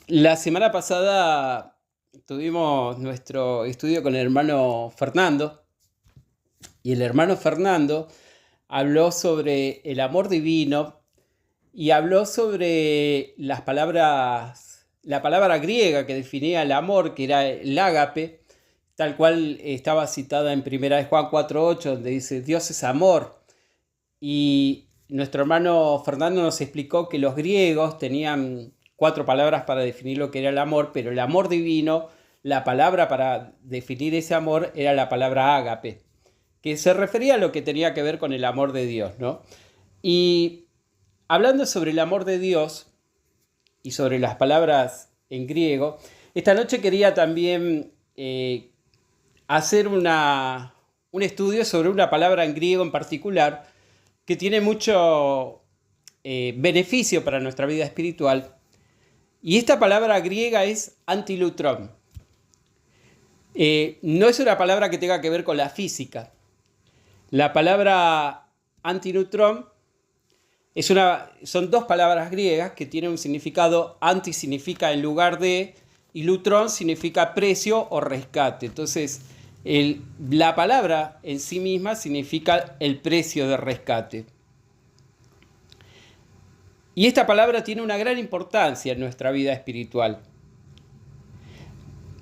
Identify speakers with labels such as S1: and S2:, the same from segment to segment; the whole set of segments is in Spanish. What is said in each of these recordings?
S1: La semana pasada tuvimos nuestro estudio con el hermano Fernando y el hermano Fernando habló sobre el amor divino y habló sobre la palabra griega que definía el amor, que era el ágape, tal cual estaba citada en 1 Juan 4:8, donde dice Dios es amor. Y nuestro hermano Fernando nos explicó que los griegos tenían 4 palabras para definir lo que era el amor, pero el amor divino, la palabra para definir ese amor era la palabra ágape, que se refería a lo que tenía que ver con el amor de Dios, ¿no? Y hablando sobre el amor de Dios y sobre las palabras en griego, esta noche quería también hacer un estudio sobre una palabra en griego en particular que tiene mucho beneficio para nuestra vida espiritual. Y esta palabra griega es antilutron. No es una palabra que tenga que ver con la física. La palabra antilutron son 2 palabras griegas que tienen un significado. Anti significa en lugar de, y lutron significa precio o rescate. Entonces, la palabra en sí misma significa el precio de rescate. Y esta palabra tiene una gran importancia en nuestra vida espiritual,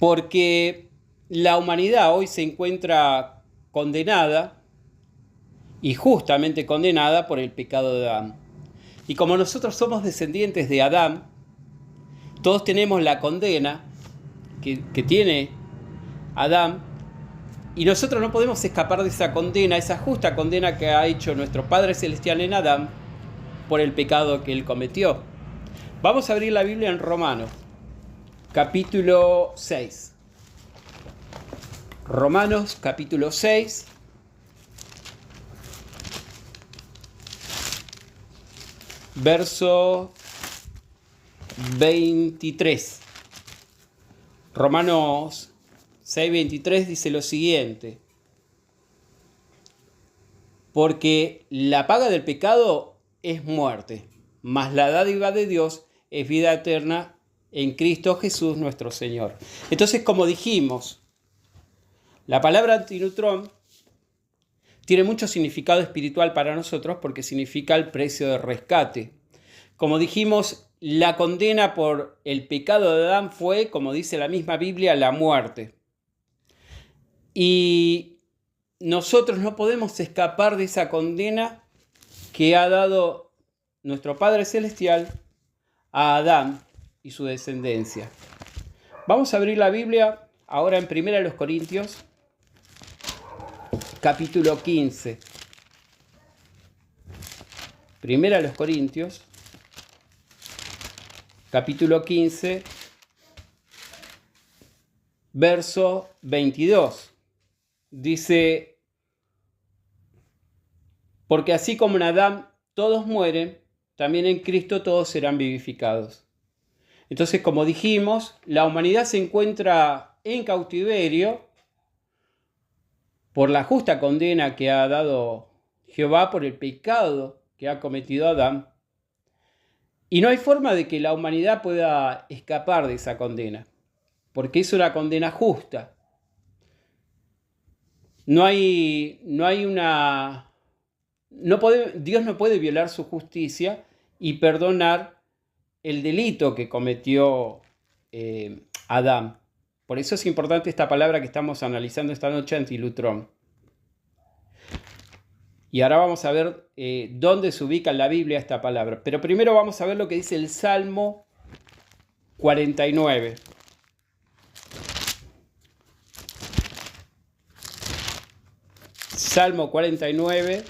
S1: porque la humanidad hoy se encuentra condenada, y justamente condenada por el pecado de Adán. Y como nosotros somos descendientes de Adán, todos tenemos la condena que tiene Adán, y nosotros no podemos escapar de esa condena, esa justa condena que ha hecho nuestro Padre Celestial en Adán por el pecado que él cometió. Vamos a abrir la Biblia en Romanos, capítulo 6. Romanos, capítulo 6. Verso 23. Romanos 6:23 dice lo siguiente: porque la paga del pecado es muerte, mas la dádiva de Dios es vida eterna en Cristo Jesús nuestro Señor. Entonces, como dijimos, la palabra antinutrón tiene mucho significado espiritual para nosotros porque significa el precio de rescate. Como dijimos, la condena por el pecado de Adán fue, como dice la misma Biblia, la muerte. Y nosotros no podemos escapar de esa condena que ha dado nuestro Padre Celestial a Adán y su descendencia. Vamos a abrir la Biblia ahora en 1 Corintios, capítulo 15. 1 Corintios, capítulo 15, verso 22. Dice: porque así como en Adán todos mueren, también en Cristo todos serán vivificados. Entonces, como dijimos, la humanidad se encuentra en cautiverio por la justa condena que ha dado Jehová por el pecado que ha cometido Adán. Y no hay forma de que la humanidad pueda escapar de esa condena, porque es una condena justa. Dios no puede violar su justicia y perdonar el delito que cometió Adán. Por eso es importante esta palabra que estamos analizando esta noche, antilutrón. Y ahora vamos a ver dónde se ubica en la Biblia esta palabra. Pero primero vamos a ver lo que dice el Salmo 49. Salmo 49,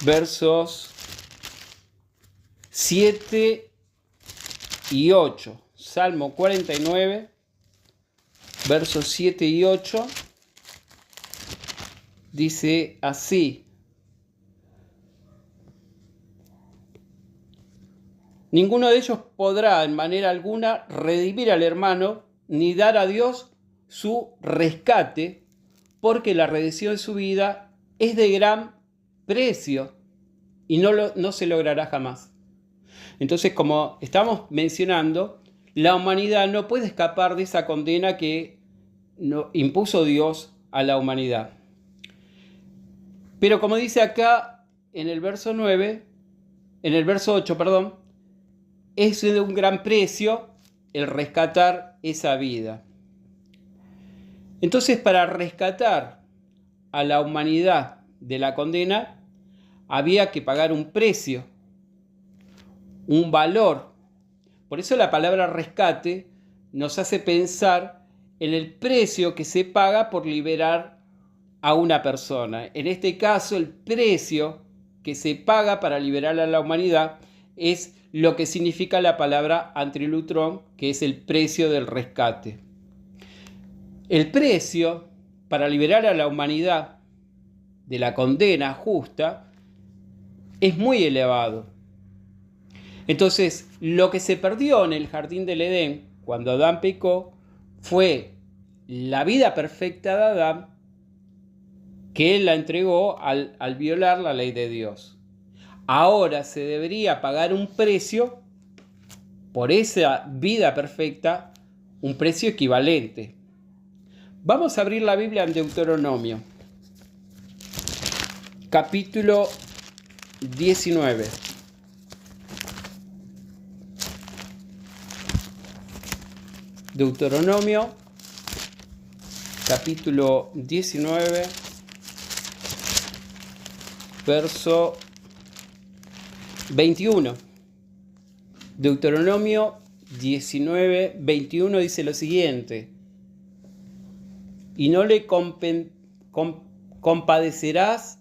S1: versos 7 y 8. Salmo 49, versos 7 y 8. Dice así: ninguno de ellos podrá en manera alguna redimir al hermano, ni dar a Dios su rescate, porque la redención de su vida es de gran precio y no se logrará jamás. Entonces, como estamos mencionando, la humanidad no puede escapar de esa condena que impuso Dios a la humanidad. Pero como dice acá en el verso 8, es de un gran precio el rescatar esa vida. Entonces, para rescatar a la humanidad de la condena, había que pagar un precio, un valor. Por eso la palabra rescate nos hace pensar en el precio que se paga por liberar a una persona. En este caso, el precio que se paga para liberar a la humanidad es lo que significa la palabra antilutrón, que es el precio del rescate. El precio para liberar a la humanidad de la condena justa es muy elevado. Entonces, lo que se perdió en el jardín del Edén cuando Adán pecó fue la vida perfecta de Adán, que él la entregó al violar la ley de Dios. Ahora se debería pagar un precio por esa vida perfecta, un precio equivalente. Vamos a abrir la Biblia en Deuteronomio, capítulo 19. Deuteronomio, capítulo 19, verso 21. Deuteronomio 19, 21 dice lo siguiente: y no le compadecerás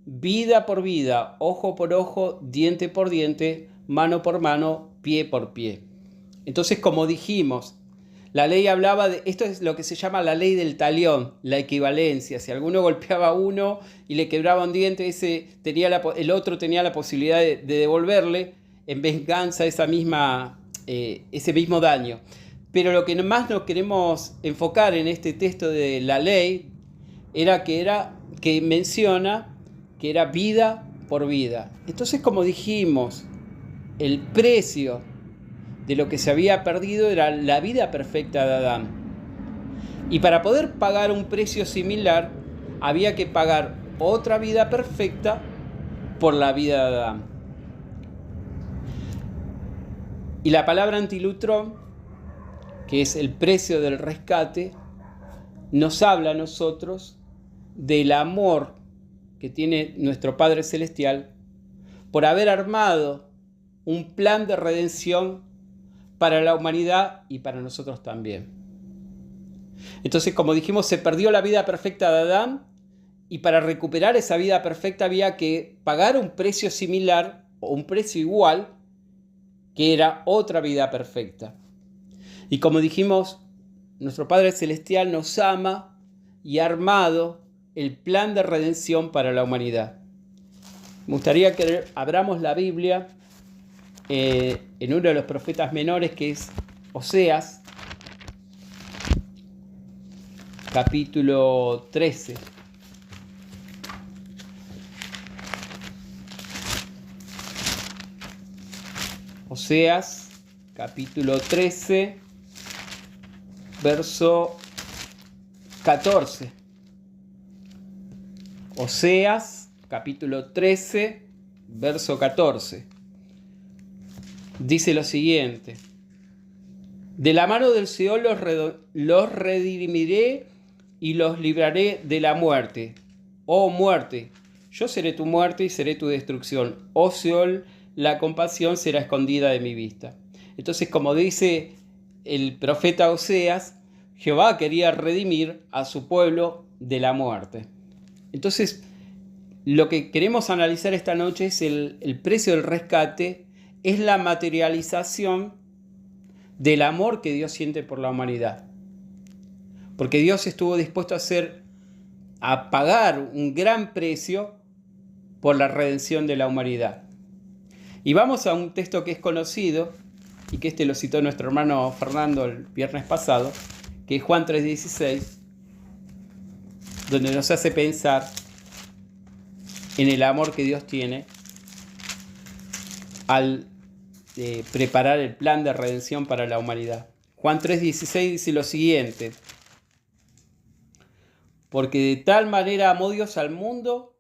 S1: vida por vida, ojo por ojo, diente por diente, mano por mano, pie por pie. Entonces, como dijimos, la ley hablaba de, esto es lo que se llama la ley del talión, la equivalencia. Si alguno golpeaba a uno y le quebraba un diente, el otro tenía la posibilidad de devolverle en venganza ese mismo daño. Pero lo que más nos queremos enfocar en este texto de la ley era que menciona que era vida por vida. Entonces, como dijimos, el precio de lo que se había perdido era la vida perfecta de Adán. Y para poder pagar un precio similar, había que pagar otra vida perfecta por la vida de Adán. Y la palabra antilutrón, que es el precio del rescate, nos habla a nosotros del amor que tiene nuestro Padre Celestial por haber armado un plan de redención para la humanidad y para nosotros también. Entonces, como dijimos, se perdió la vida perfecta de Adán, y para recuperar esa vida perfecta había que pagar un precio similar o un precio igual, que era otra vida perfecta. Y como dijimos, nuestro Padre Celestial nos ama y ha armado el plan de redención para la humanidad. Me gustaría que abramos la Biblia en uno de los profetas menores, que es Oseas, capítulo 13. Oseas, capítulo 13, verso 14. Oseas, capítulo 13, verso 14. Dice lo siguiente: de la mano del Seol los redimiré y los libraré de la muerte. Oh muerte, yo seré tu muerte y seré tu destrucción. Oh Seol, la compasión será escondida de mi vista. Entonces, como dice el profeta Oseas, Jehová quería redimir a su pueblo de la muerte. Entonces, lo que queremos analizar esta noche es el precio del rescate, es la materialización del amor que Dios siente por la humanidad. Porque Dios estuvo dispuesto a pagar un gran precio por la redención de la humanidad. Y vamos a un texto que es conocido, y que lo citó nuestro hermano Fernando el viernes pasado, que es Juan 3:16, donde nos hace pensar en el amor que Dios tiene al preparar el plan de redención para la humanidad. Juan 3:16 dice lo siguiente: porque de tal manera amó Dios al mundo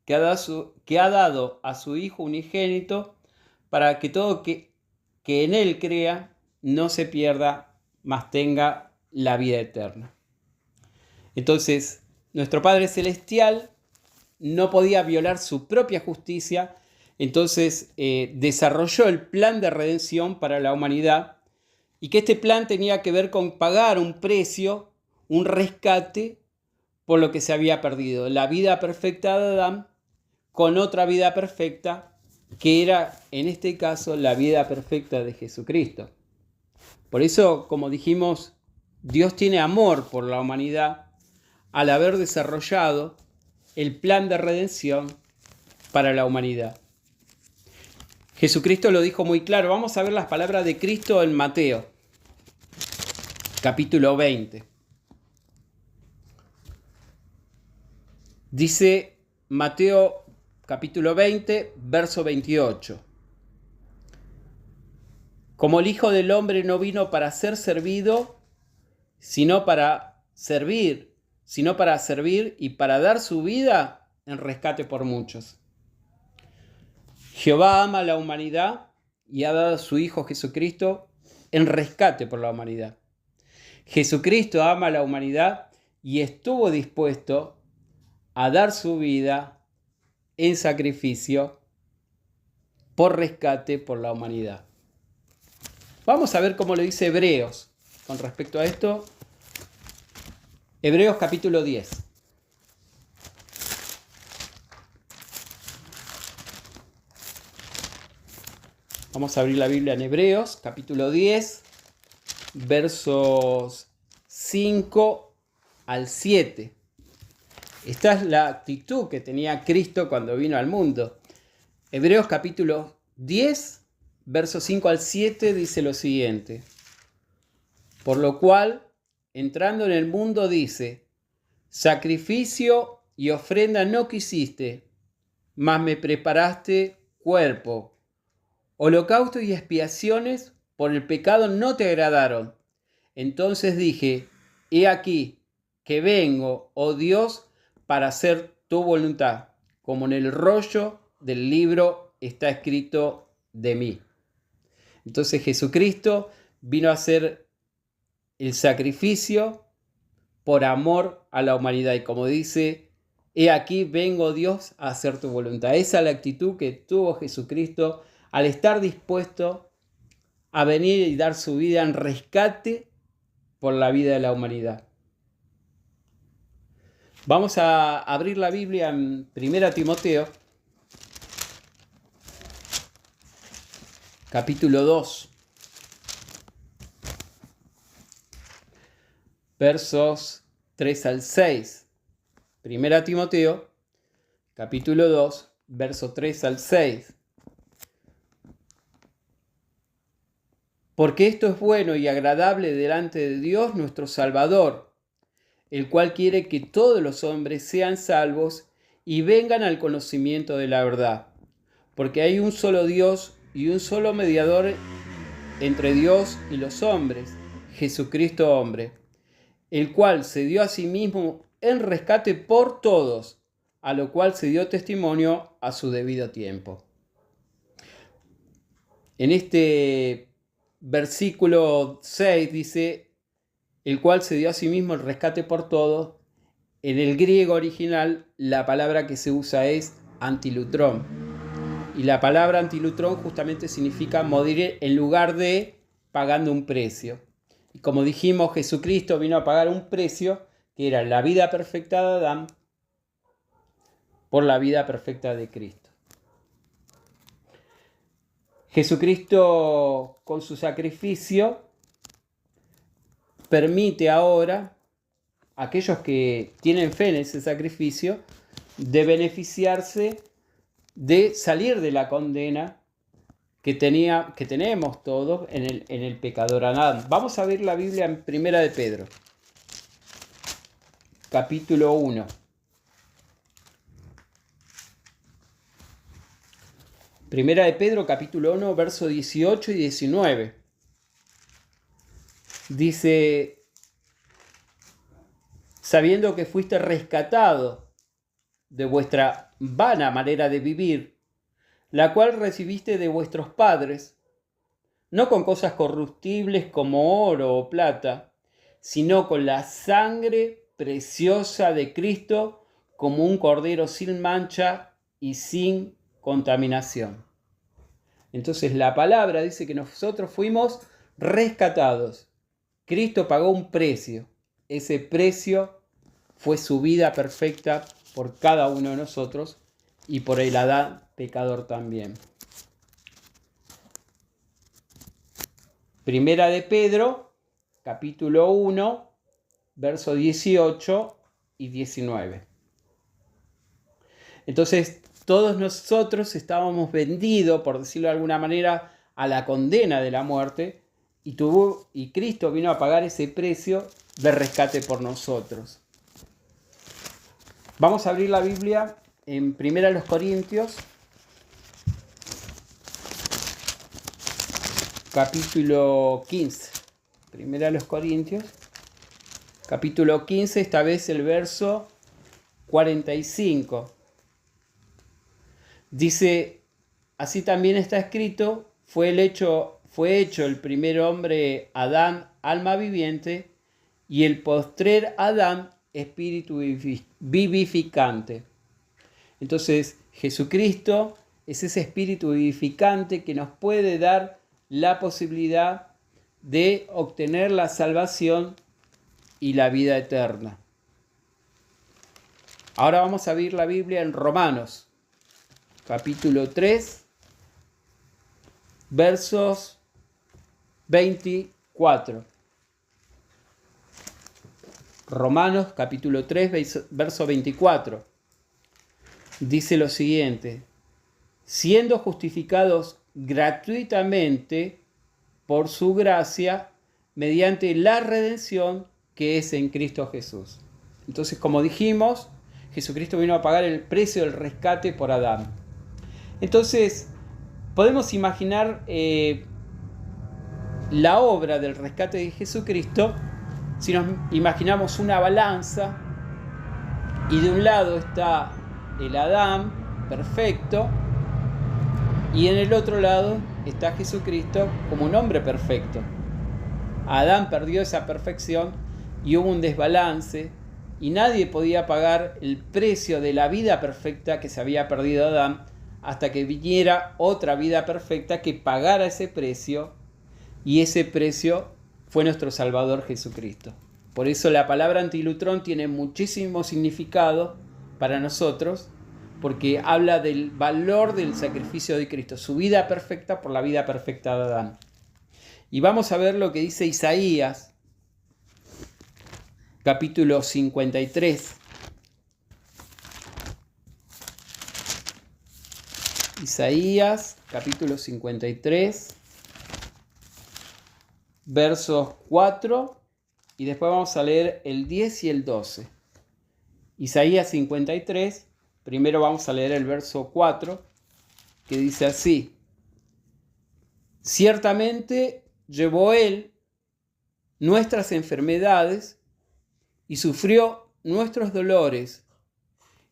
S1: que ha dado a su Hijo unigénito para que todo que en Él crea no se pierda, mas tenga la vida eterna. Entonces, nuestro Padre Celestial no podía violar su propia justicia, entonces desarrolló el plan de redención para la humanidad, y que este plan tenía que ver con pagar un precio, un rescate por lo que se había perdido, la vida perfecta de Adán con otra vida perfecta, que era en este caso la vida perfecta de Jesucristo. Por eso, como dijimos, Dios tiene amor por la humanidad al haber desarrollado el plan de redención para la humanidad. Jesucristo lo dijo muy claro. Vamos a ver las palabras de Cristo en Mateo, capítulo 20. Dice Mateo capítulo 20, verso 28. Como el Hijo del Hombre no vino para ser servido, sino para servir y para dar su vida en rescate por muchos. Jehová ama a la humanidad y ha dado a su Hijo Jesucristo en rescate por la humanidad. Jesucristo ama a la humanidad y estuvo dispuesto a dar su vida en sacrificio por rescate por la humanidad. Vamos a ver cómo lo dice Hebreos con respecto a esto. Hebreos capítulo 10. Vamos a abrir la Biblia en Hebreos capítulo 10, versos 5 al 7. Esta es la actitud que tenía Cristo cuando vino al mundo. Hebreos capítulo 10, versos 5 al 7 dice lo siguiente: por lo cual, entrando en el mundo, dice: sacrificio y ofrenda no quisiste, mas me preparaste cuerpo. Holocausto y expiaciones por el pecado no te agradaron. Entonces dije: he aquí que vengo, oh Dios, para hacer tu voluntad, como en el rollo del libro está escrito de mí. Entonces Jesucristo vino a hacer el sacrificio por amor a la humanidad. Y como dice, he aquí vengo, Dios, a hacer tu voluntad. Esa es la actitud que tuvo Jesucristo al estar dispuesto a venir y dar su vida en rescate por la vida de la humanidad. Vamos a abrir la Biblia en 1 Timoteo, capítulo 2, versos 3 al 6. 1 Timoteo, capítulo 2, verso 3 al 6. Porque esto es bueno y agradable delante de Dios nuestro Salvador, el cual quiere que todos los hombres sean salvos y vengan al conocimiento de la verdad. Porque hay un solo Dios y un solo mediador entre Dios y los hombres, Jesucristo hombre, el cual se dio a sí mismo en rescate por todos, a lo cual se dio testimonio a su debido tiempo. En este versículo 6 dice: el cual se dio a sí mismo el rescate por todos. En el griego original la palabra que se usa es antilutrón. Y la palabra antilutrón justamente significa morir en lugar de pagando un precio. Y como dijimos, Jesucristo vino a pagar un precio que era la vida perfecta de Adán por la vida perfecta de Cristo. Jesucristo, con su sacrificio, permite ahora a aquellos que tienen fe en ese sacrificio de beneficiarse, de salir de la condena que tenemos todos en el pecador Adán. Vamos a ver la Biblia en 1 de Pedro, capítulo 1. Primera de Pedro, capítulo 1, versos 18 y 19. Dice, sabiendo que fuiste rescatado de vuestra vana manera de vivir, la cual recibiste de vuestros padres, no con cosas corruptibles como oro o plata, sino con la sangre preciosa de Cristo, como un cordero sin mancha y sin contaminación. Entonces la palabra dice que nosotros fuimos rescatados. Cristo pagó un precio. Ese precio fue su vida perfecta por cada uno de nosotros y por el Adán pecador también. Primera de Pedro, capítulo 1, versos 18 y 19. Entonces, todos nosotros estábamos vendidos, por decirlo de alguna manera, a la condena de la muerte, y Cristo vino a pagar ese precio de rescate por nosotros. Vamos a abrir la Biblia en 1 Corintios, capítulo 15. 1 Corintios, capítulo 15, esta vez el verso 45. Dice, así también está escrito, fue hecho el primer hombre Adán, alma viviente, y el postrer Adán, espíritu vivificante. Entonces, Jesucristo es ese espíritu vivificante que nos puede dar la posibilidad de obtener la salvación y la vida eterna. Ahora vamos a abrir la Biblia en Romanos, capítulo 3, versos 24. Romanos, capítulo 3, verso 24. Dice lo siguiente: siendo justificados gratuitamente por su gracia, mediante la redención que es en Cristo Jesús. Entonces, como dijimos, Jesucristo vino a pagar el precio del rescate por Adán. Entonces, podemos imaginar la obra del rescate de Jesucristo si nos imaginamos una balanza y de un lado está el Adán perfecto y en el otro lado está Jesucristo como un hombre perfecto. Adán perdió esa perfección y hubo un desbalance y nadie podía pagar el precio de la vida perfecta que se había perdido Adán hasta que viniera otra vida perfecta que pagara ese precio, y ese precio fue nuestro Salvador Jesucristo. Por eso la palabra antilutrón tiene muchísimo significado para nosotros, porque habla del valor del sacrificio de Cristo, su vida perfecta por la vida perfecta de Adán. Y vamos a ver lo que dice Isaías, capítulo 53. Isaías, capítulo 53, versos 4, y después vamos a leer el 10 y el 12. Isaías 53, primero vamos a leer el verso 4, que dice así: ciertamente llevó él nuestras enfermedades y sufrió nuestros dolores,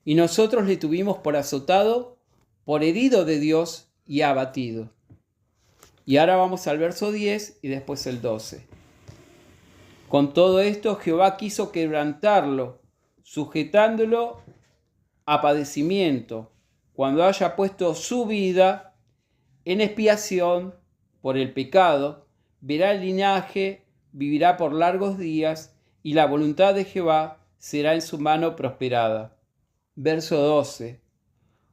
S1: y nosotros le tuvimos por azotado, por herido de Dios y abatido. Y ahora vamos al verso 10 y después el 12. Con todo esto Jehová quiso quebrantarlo, sujetándolo a padecimiento, cuando haya puesto su vida en expiación por el pecado, verá el linaje, vivirá por largos días, y la voluntad de Jehová será en su mano prosperada. Verso 12.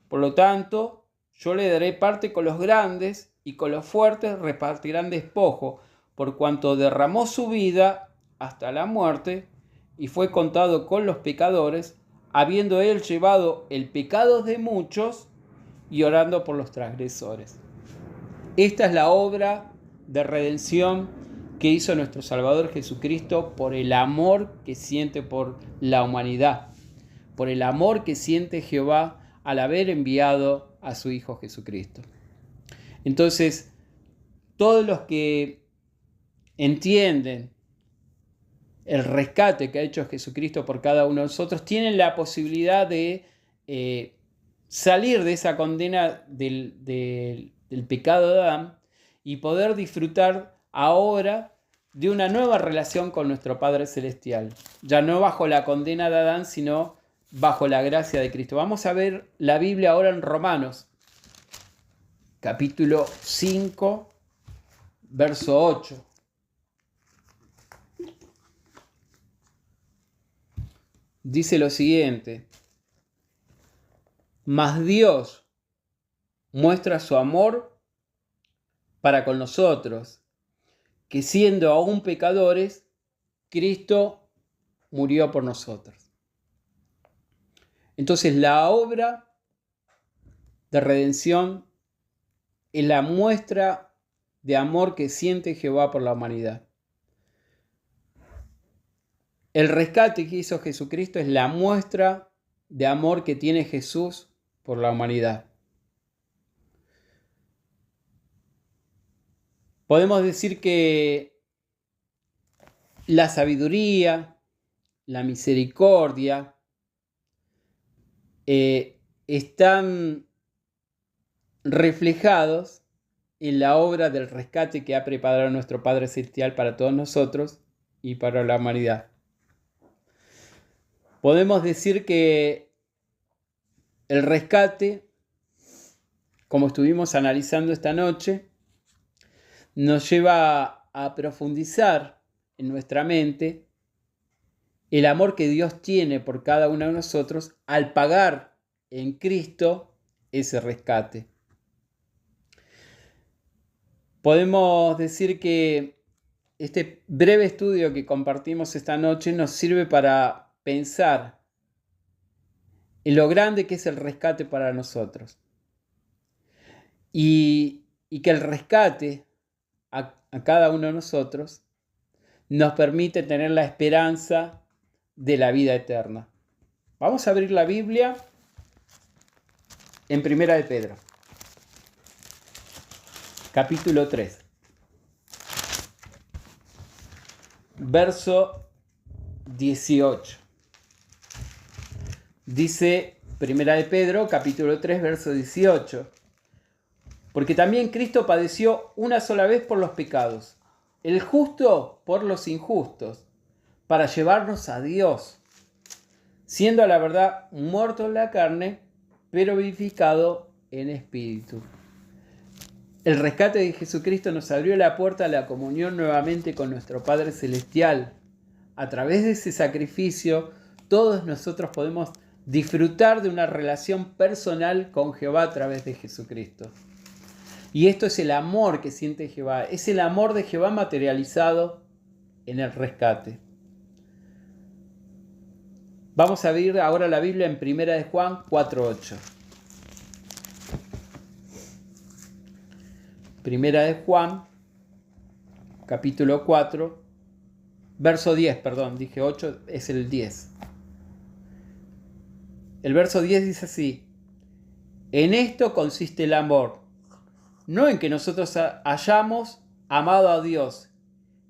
S1: Por lo tanto, yo le daré parte con los grandes, y con los fuertes repartirán despojo, por cuanto derramó su vida hasta la muerte, y fue contado con los pecadores, habiendo él llevado el pecado de muchos y orando por los transgresores. Esta es la obra de redención que hizo nuestro Salvador Jesucristo por el amor que siente por la humanidad, por el amor que siente Jehová al haber enviado a su Hijo Jesucristo. Entonces, todos los que entienden el rescate que ha hecho Jesucristo por cada uno de nosotros tienen la posibilidad de salir de esa condena del pecado de Adán y poder disfrutar ahora de una nueva relación con nuestro Padre Celestial. Ya no bajo la condena de Adán, sino bajo la gracia de Cristo. Vamos a ver la Biblia ahora en Romanos, capítulo 5, verso 8. Dice lo siguiente: mas Dios muestra su amor para con nosotros, que siendo aún pecadores, Cristo murió por nosotros. Entonces, la obra de redención es la muestra de amor que siente Jehová por la humanidad. El rescate que hizo Jesucristo es la muestra de amor que tiene Jesús por la humanidad. Podemos decir que la sabiduría, la misericordia, están reflejados en la obra del rescate que ha preparado nuestro Padre Celestial para todos nosotros y para la humanidad. Podemos decir que el rescate, como estuvimos analizando esta noche, nos lleva a profundizar en nuestra mente el amor que Dios tiene por cada uno de nosotros al pagar en Cristo ese rescate. Podemos decir que este breve estudio que compartimos esta noche nos sirve para pensar en lo grande que es el rescate para nosotros y que el rescate a cada uno de nosotros nos permite tener la esperanza de la vida eterna. Vamos a abrir la Biblia en Primera de Pedro, capítulo 3, verso 18. Dice Primera de Pedro, capítulo 3, verso 18. Porque también Cristo padeció una sola vez por los pecados, el justo por los injustos, para llevarnos a Dios, siendo a la verdad muerto en la carne, pero vivificado en espíritu. El rescate de Jesucristo nos abrió la puerta a la comunión nuevamente con nuestro Padre Celestial. A través de ese sacrificio, todos nosotros podemos disfrutar de una relación personal con Jehová a través de Jesucristo. Y esto es el amor que siente Jehová, es el amor de Jehová materializado en el rescate. Vamos a abrir ahora la Biblia en Primera de Juan 4:8. Primera de Juan, capítulo 4, verso 10, perdón, dije 8, es el 10. El verso 10 dice así: en esto consiste el amor, no en que nosotros hayamos amado a Dios,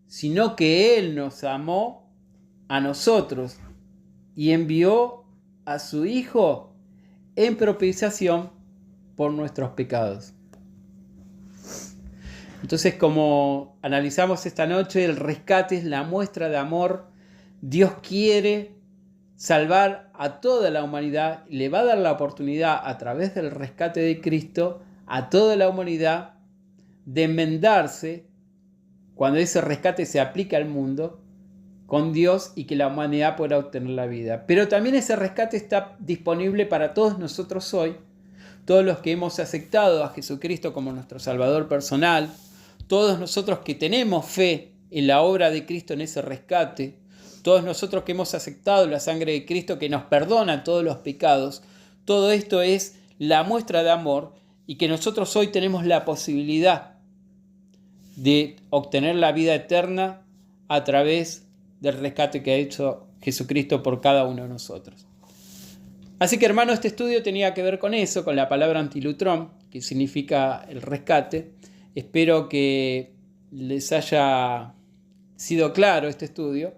S1: sino que Él nos amó a nosotros y envió a su Hijo en propiciación por nuestros pecados. Entonces, como analizamos esta noche, el rescate es la muestra de amor. Dios quiere salvar a toda la humanidad y le va a dar la oportunidad a través del rescate de Cristo a toda la humanidad de enmendarse cuando ese rescate se aplica al mundo con Dios y que la humanidad pueda obtener la vida. Pero también ese rescate está disponible para todos nosotros hoy, todos los que hemos aceptado a Jesucristo como nuestro Salvador personal, todos nosotros que tenemos fe en la obra de Cristo en ese rescate, todos nosotros que hemos aceptado la sangre de Cristo que nos perdona todos los pecados. Todo esto es la muestra de amor y que nosotros hoy tenemos la posibilidad de obtener la vida eterna a través del rescate que ha hecho Jesucristo por cada uno de nosotros. Así que, hermano, este estudio tenía que ver con eso, con la palabra antilutrón. que significa el rescate. Espero que les haya sido claro este estudio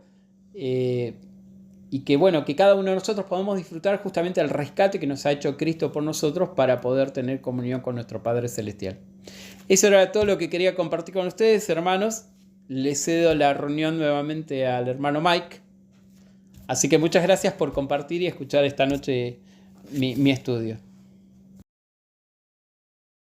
S1: y que, bueno, que cada uno de nosotros podamos disfrutar justamente el rescate que nos ha hecho Cristo por nosotros para poder tener comunión con nuestro Padre Celestial. Eso era todo lo que quería compartir con ustedes, hermanos. Les cedo la reunión nuevamente al hermano Mike. Así que muchas gracias por compartir y escuchar esta noche mi estudio.